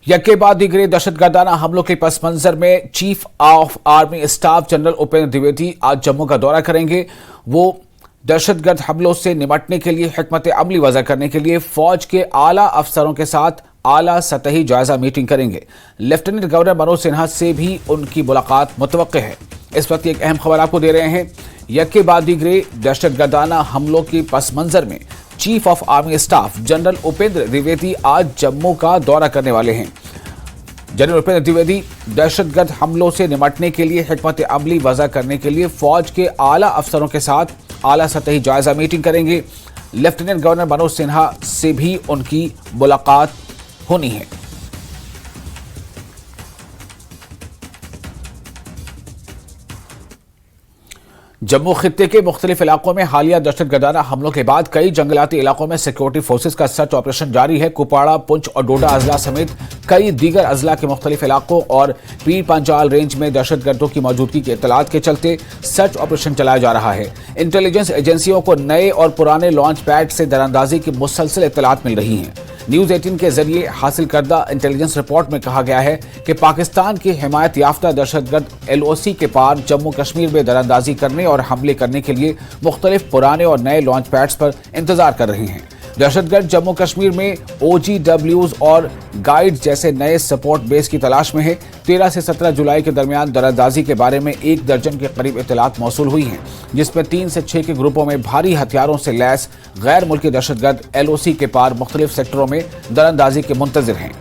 यके बाद दिगरे दहशतगर्दाना हमलों के पस मंजर में chief of army staff general Upendra Dwivedi आज जम्मू का दौरा करेंगे। वो दहशतगर्द हमलों से निपटने के लिए हिकमत अमली वज़ा करने के लिए फौज के आला अफसरों के साथ आला सतही जायजा मीटिंग करेंगे। लेफ्टिनेंट गवर्नर मनोज सिन्हा से भी उनकी मुलाकात मुतवक्के है। इस वक्त एक अहम खबर आपको दे रहे हैं। यके बाद दिगरे दहशतगर्दाना हमलों के पस मंजर में chief of army staff general Upendra Dwivedi आज जम्मू का दौरा करने वाले हैं। जनरल उपेंद्र द्विवेदी दहशतगर्द हमलों से निपटने के लिए हिकमत अमली वज़ा करने के लिए फौज के आला अफसरों के साथ आला सतही जायजा मीटिंग करेंगे। लेफ्टिनेंट गवर्नर मनोज सिन्हा से भी उनकी मुलाकात होनी है। जम्मू खित्ते के मुख्तलिफ इलाकों में हालिया दहशतगर्दाना हमलों के बाद कई जंगलाती इलाकों में सिक्योरिटी फोर्सेज का सर्च ऑपरेशन जारी है। कुपवाड़ा, पुंछ और डोडा अजला समेत कई दीगर अजला के मुख्तलिफ इलाकों और पीर पंजाल रेंज में दहशतगर्दों की मौजूदगी के इत्तलात के चलते सर्च ऑपरेशन चलाया जा रहा है। इंटेलिजेंस एजेंसियों को नए और पुराने लॉन्च पैड से दरअंदाजी की मुसलसल इत्तलात मिल रही हैं। न्यूज 18 के जरिए हासिल करदा इंटेलिजेंस रिपोर्ट में कहा गया है कि पाकिस्तान की हिमायत याफ्ता दहशतगर्द LOC के पार जम्मू कश्मीर में दरअंदाजी करने और हमले करने के लिए मुख्तलिफ पुराने और नए लॉन्च पैड्स पर इंतजार कर रहे हैं। दहशतगर्द जम्मू कश्मीर में OGWs और गाइड्स जैसे नए सपोर्ट बेस की तलाश में है। 13 से 17 जुलाई के दरमियान दरअंदाजी के बारे में 1 दर्जन के करीब इत्तलात मौसूल हुई हैं, जिसमें 3 से 6 के ग्रुपों में भारी हथियारों से लैस गैर मुल्की दहशतगर्द LOC के पार मुख्तलिफ सेक्टरों में दरअंदाजी के मुंतजिर हैं।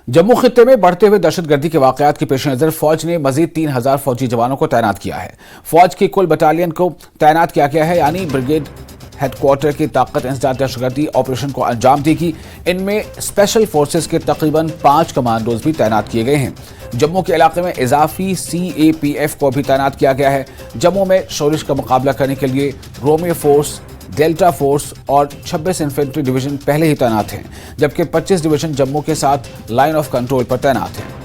जम्मू खित्ते में बढ़ते हुए दहशतगर्दी के वाकयात के पेश नजर फौज ने मजीद 3000 फौजी जवानों को तैनात किया है। फौज की कुल बटालियन को तैनात किया गया है, यानी ब्रिगेड हेडक्वार्टर की ताकत इंसदाद दहशतगर्दी ऑपरेशन को अंजाम देगी। इनमें स्पेशल फोर्सेस के तकरीबन 5 कमांडोज भी तैनात किए गए हैं। जम्मू के इलाके में इजाफी CAPF को भी तैनात किया गया है। जम्मू में शोरिश का मुकाबला करने के लिए रोमियो फोर्स, डेल्टा फोर्स और 26 इन्फेंट्री डिवीजन पहले ही तैनात हैं, जबकि 25 डिवीजन जम्मू के साथ लाइन ऑफ कंट्रोल पर तैनात हैं।